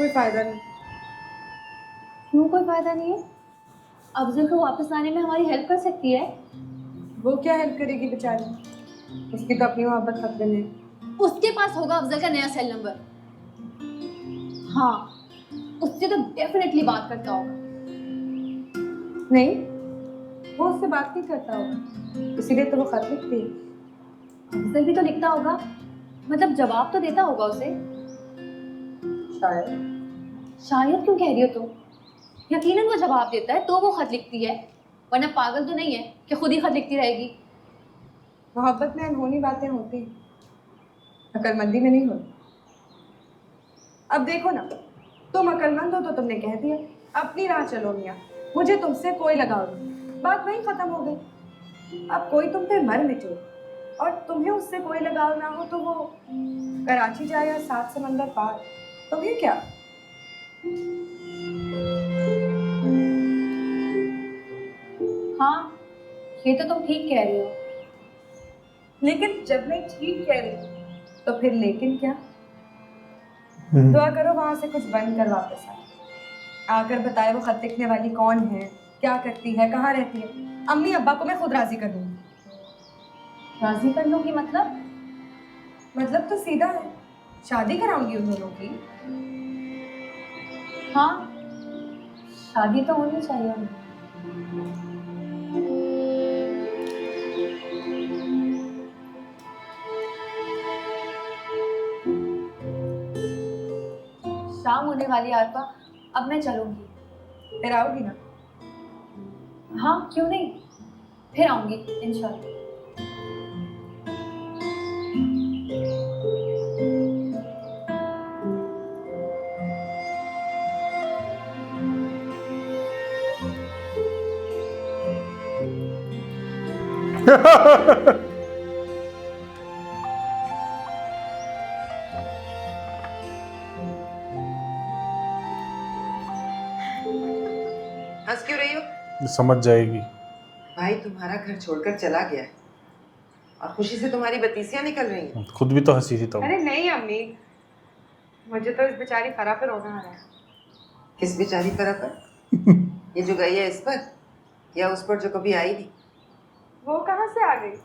कोई फायदा नहीं। क्यों कोई फायदा नहीं है? अफजल को वापस आने में हमारी हेल्प कर सकती है। वो क्या हेल्प करेगी बेचारी, उसकी तो अपनी मोहब्बत खतरे में है। उसके पास होगा अफजल का नया सेल नंबर। हाँ, उससे तो डेफिनेटली बात करता होगा। नहीं, वो उससे बात नहीं करता होगा, इसीलिए तो वो खत लिखती है। अफजल भी तो लिखता होगा, मतलब जवाब तो देता होगा उसे। शायद। शायद क्यों कह रही हो तुम? यकीनन वो जवाब देता है तो वो खत लिखती है, वरना पागल तो नहीं है कि खुद ही खत लिखती रहेगी। मोहब्बत में अनहोनी बातें होती हैं, अकलमंदी में नहीं होती। अब देखो ना, तुम अकलमंद हो तो तुमने कह दिया, अपनी राह चलो मियाँ, मुझे तुमसे कोई लगाव नहीं, बात वहीं खत्म हो गई। अब कोई तुम पे मर मिटे और तुम्हें उससे कोई लगाव ना हो तो वो कराची जाए या 7 समंदर पार, तुम्हें क्या? हाँ, ये तो तुम ठीक कह रही हो। लेकिन जब मैं ठीक कह रही हूँ तो फिर लेकिन क्या? दुआ करो वहां से कुछ बन कर वापस आए, आकर बताए वो खत लिखने वाली कौन है, क्या करती है, कहाँ रहती है। अम्मी अब्बा को मैं खुद राजी कर दूंगी। राजी कर लूंगी मतलब? मतलब तो सीधा है, शादी कराऊंगी उन दोनों की। हाँ, शादी तो होनी चाहिए उनकी। शाम होने वाली है आरफा, अब मैं चलूंगी। फिर आओगी ना? हाँ, क्यों नहीं, फिर आऊंगी इंशाल्लाह। हंस क्यों रही हो? समझ जाएगी। भाई तुम्हारा घर छोड़कर चला गया है और खुशी से तुम्हारी बत्तीसियां निकल रही हैं। खुद भी तो हंसी थी तब। अरे नहीं अम्मी, मुझे तो इस बेचारी फरा पे रोना आ रहा है। किस बेचारी फरा पर? ये जो गई है इस पर या उस पर जो कभी आई नहीं? वो कहाँ से आ गई?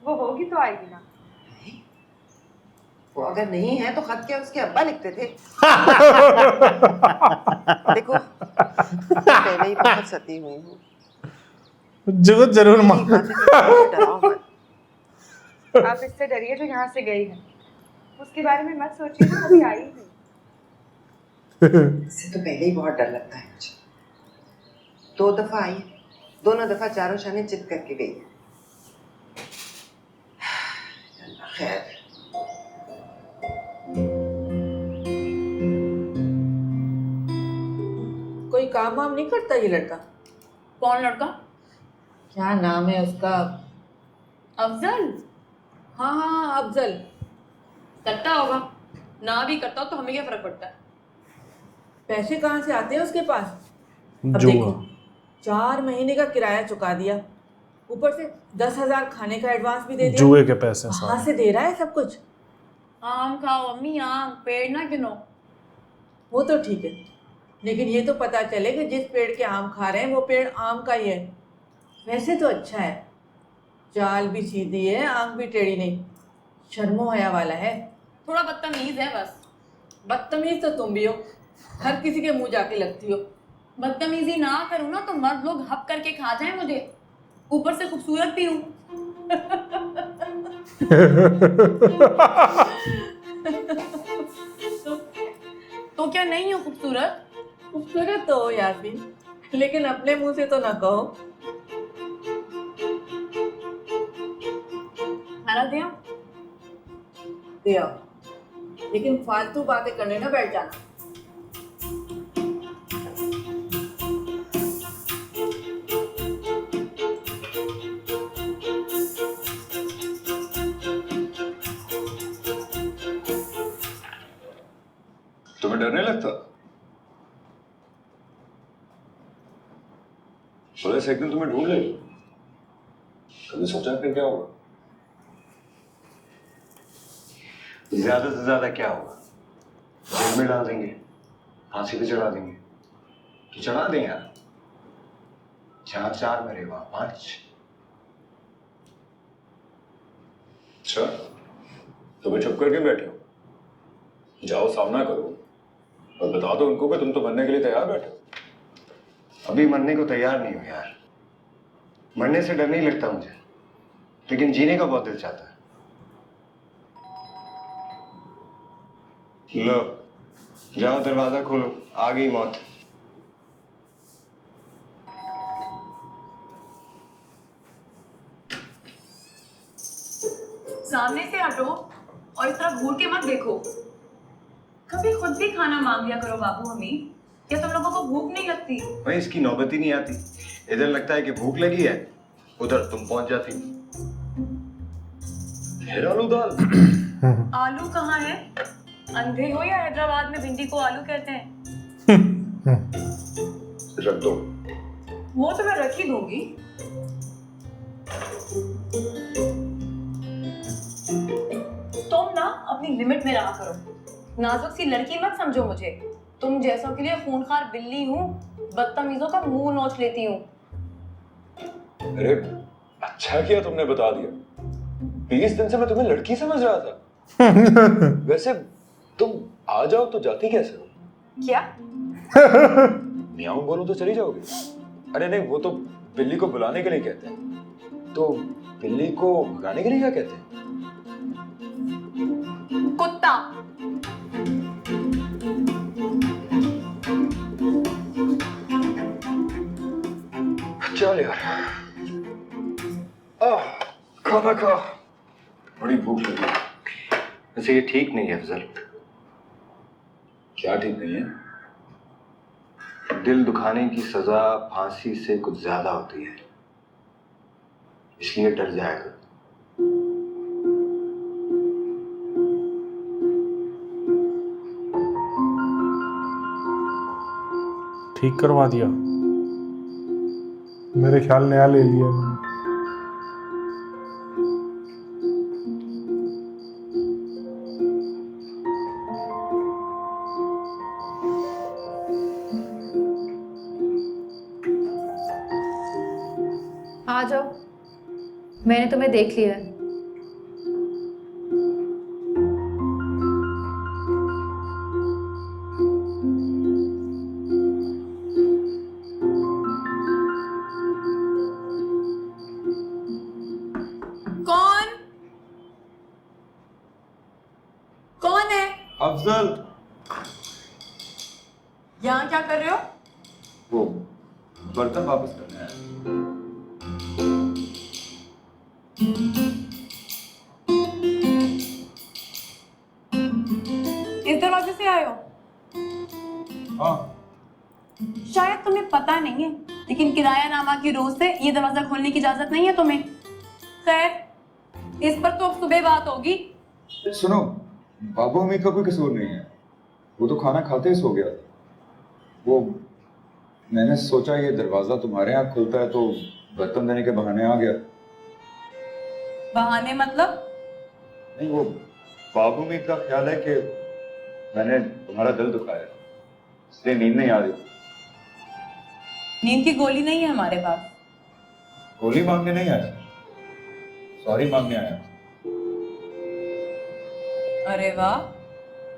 वो होगी तो आएगी ना। वो अगर नहीं है तो खत क्या उसके अब्बा लिखते थे? देखो मैं पहले ही बहुत सती हुई हूँ, जरूर माँ। डराओ मत। आप इससे डरिए जो यहाँ से गई है, उसके बारे में मत सोचिए जो कभी आई ही नहीं। इससे तो पहले ही बहुत डर लगता है मुझे। 2 दफा आई, दोनों दफा चारों शाने चित करके गई है। खैर, कोई काम वाम नहीं करता ये लड़का? कौन लड़का? क्या नाम है उसका? अफजल? हाँ हाँ अफजल। करता होगा, ना भी करता हो तो हमें क्या फर्क पड़ता है। पैसे कहाँ से आते हैं उसके पास? अब जुआ। देखो 4 महीने का किराया चुका दिया, ऊपर से 10,000 खाने का एडवांस भी दे दिया। जुए के पैसे कहाँ सारे। से दे रहा है सब कुछ? आम खाओ अम्मी, आम, पेड़ ना गिनो। वो तो ठीक है, लेकिन ये तो पता चले कि जिस पेड़ के आम खा रहे हैं वो पेड़ आम का ही है। वैसे तो अच्छा है, चाल भी सीधी है, आंख भी टेढ़ी नहीं, शर्मो हया वाला है। थोड़ा बदतमीज है बस। बदतमीज तो तुम भी हो, हर किसी के मुंह जाके लगती हो। बदतमीजी ना करूँ ना तो मर्द लोग हक करके खा जाए मुझे, ऊपर से खूबसूरत भी हूँ। तो क्या नहीं हो खूबसूरत? खूबसूरत तो हो यास्मीन, लेकिन अपने मुंह से तो ना कहो। खाना दिया? दे आओ, लेकिन फालतू बातें करने ना बैठ जाना। तुम्हें डर नहीं लगता? पुलिस एक दिन तुम्हें ढूंढ लेगी। कभी सोचा फिर क्या होगा? ज्यादा से ज्यादा क्या होगा? जेल में डाल देंगे। फांसी पे चढ़ा देंगे तो चढ़ा दें यार। 4 मेरे वहां 5। अच्छा तो मैं चुप करके बैठे हो? जाओ सामना करो और बता दो उनको कि तुम तो मरने के लिए तैयार बैठे हो। अभी मरने को तैयार नहीं हो यार। मरने से डर नहीं लगता मुझे, लेकिन जीने का बहुत दिल चाहता है। लो जाओ दरवाजा खोलो, आ गई मौत। सामने से हटो और इस तरह घूर के मत देखो। कभी खुद भी खाना मांग लिया करो बाबू हमी। क्या तुम लोगों को भूख नहीं लगती? भाई इसकी नौबत ही नहीं आती। इधर लगता है कि भूख लगी है, उधर तुम पहुंच जाती। फिर आलू दाल। आलू कहाँ है? अंधे हो या हैदराबाद में भिंडी को आलू कहते हैं? रख दो। वो तो मैं रख ही दूंगी। तुम ना अपनी लिमिट में रहा करो। नाजुक सी लड़की मत समझो मुझे। तुम जैसों के लिए खूंखार बिल्ली हूँ, बदतमीजों का मुंह नोच लेती हूँ। अरे अच्छा किया तुमने बता दिया। 20 दिन से मैं तुम्हें लड़की समझ रहा था। वैसे तुम आ जाओ तो जाती कैसे हो? क्या? म्याऊं बोलूं तो चली जाओगे? अरे नहीं, वो तो बिल्ली को बुलाने के लिए कहते हैं। तो बिल्ली को भगाने के लिए क्या कहते हैं? कुत्ता। चल यार, खाना खा। बड़ी भूख लगी। वैसे ये ठीक नहीं है अफजल। क्या ठीक नहीं है? दिल दुखाने की सजा फांसी से कुछ ज्यादा होती है, इसलिए डर जाएगा। ठीक करवा दिया मेरे ख्याल, नया ले लिया मैंने। आ जाओ, मैंने तुम्हें देख लिया है। कौन? कौन है? अफजल। यहाँ क्या कर रहे हो? वो बर्तन वापस करना है। इस दरवाजे से आए हो? हाँ। शायद तुम्हें पता नहीं है, लेकिन किरायानामा की रोज से ये दरवाजा खोलने की इजाजत नहीं है तुम्हें। खैर, इस पर तो अब सुबह बात होगी। सुनो, बाबू अम्मी का कोई कसूर नहीं है। वो तो खाना खाते ही सो गया। वो मैंने सोचा ये दरवाजा तुम्हारे यहाँ खुलता है तो बर्तन देने के बहाने आ गया। बहाने मतलब? नहीं, वो बाबू अम्मी का ख्याल है कि मैंने तुम्हारा दिल दुखाया, इसलिए नींद नहीं आ रही। नींद की गोली नहीं है हमारे पास। गोली मांगने नहीं आया, सॉरी मांगने आया। अरे वाह,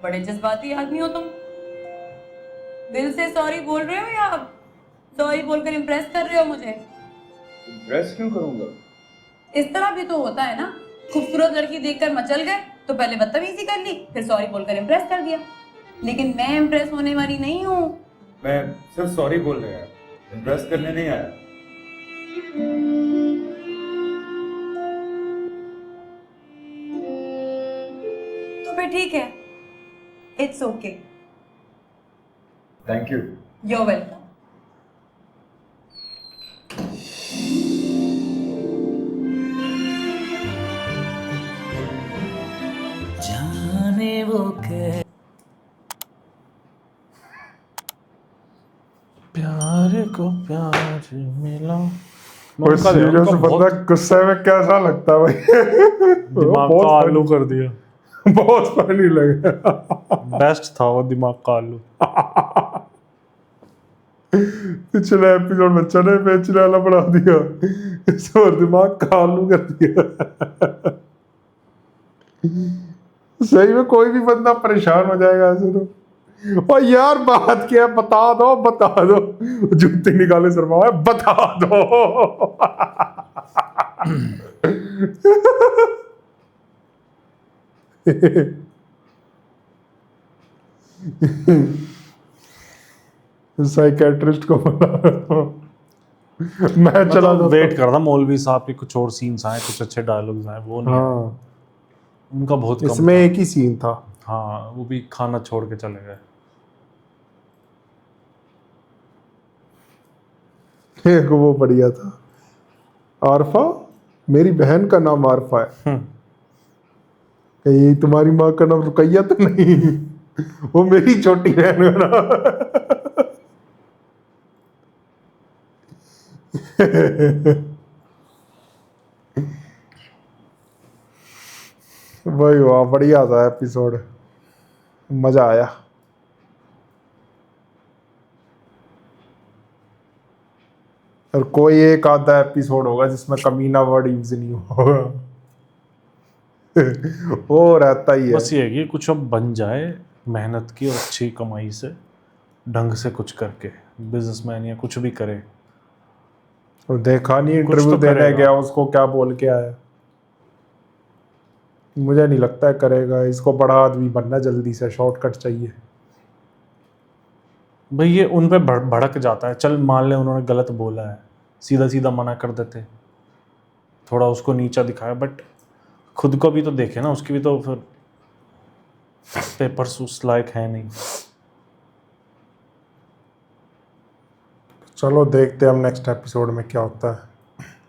बड़े जज्बाती आदमी हो तुम। दिल से सॉरी बोल रहे हो या सॉरी बोलकर इम्प्रेस कर रहे हो मुझे? इम्प्रेस क्यों करूंगा? इस तरह भी तो होता है ना। खूबसूरत लड़की देखकर मचल गए तो पहले बदतमीजी कर ली, फिर सॉरी बोलकर इम्प्रेस कर दिया। लेकिन मैं इम्प्रेस होने वाली नहीं हूँ। मैं सिर्फ सॉरी बोल रहा है, इम्प्रेस करने नहीं आया। तो फिर ठीक है, it's okay. Thank you. You are welcome. जाने वो के प्यार को प्यार मिला। कोई सीरियस बंदा गुस्से में कैसा लगता है भाई? दिमाग का आलू कर दिया। बहुत फनी लगा। बेस्ट था वो दिमाग का आलू। पिछले एपिसोड में चने बेचने वाला बढ़ा दिया, इस और दिमाग का आलू कर दिया। सही में कोई भी बंदा परेशान हो जाएगा ऐसे तो। और यार बात क्या है, बता दो। जूते निकाले शर्मा, बता दो। साइकेट्रिस्ट को बुला, मैं चला तो जाता वेट कर रहा मौलवी साहब के कुछ और सीन्स आए, कुछ अच्छे डायलॉग्स आए, वो नहीं आए। हाँ उनका बहुत कम इसमें था। एक ही सीन था। हाँ वो भी खाना छोड़ के चले गए। एक वो बढ़िया था, आरफा, मेरी बहन का नाम आरफा है। कहीं तुम्हारी माँ का नाम रुकैया तो नहीं? वो मेरी छोटी बहन का नाम। भाई वाह, बढ़िया था एपिसोड, मजा आया। और कोई एक आधा एपिसोड होगा जिसमें कमीना वर्ड यूज नहीं होगा। वो रहता ही है। बस ये है कि कुछ अब बन जाए मेहनत की और अच्छी कमाई से, ढंग से कुछ करके, बिजनेसमैन या कुछ भी करे। और देखा नहीं कुछ इंटरव्यू तो देने करेगा। गया, उसको क्या बोल के आया। मुझे नहीं लगता है करेगा, इसको बड़ा आदमी बनना जल्दी से, शॉर्टकट चाहिए। भाई ये उन पे भड़क जाता है। चल मान ले उन्होंने गलत बोला है, सीधा सीधा मना कर देते, थोड़ा उसको नीचा दिखाया, बट खुद को भी तो देखे ना, उसकी भी तो फिर पेपर्स उस लायक है नहीं। चलो देखते हैं हम नेक्स्ट एपिसोड में क्या होता है।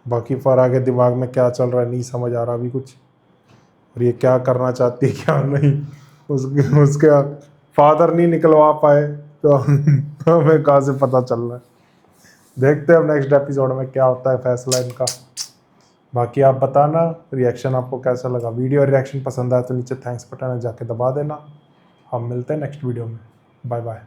बाकी फराह के दिमाग में क्या चल रहा है नहीं समझ आ रहा अभी कुछ, और ये क्या करना चाहती है क्या नहीं। उसके फादर नहीं निकलवा पाए तो हमें कहाँ से पता चल रहा है। देखते हैं अब नेक्स्ट एपिसोड में क्या होता है फैसला इनका। बाकी आप बताना रिएक्शन आपको कैसा लगा। वीडियो रिएक्शन पसंद आया तो नीचे थैंक्स बटन है जाके दबा देना। हम मिलते हैं नेक्स्ट वीडियो में। Bye bye.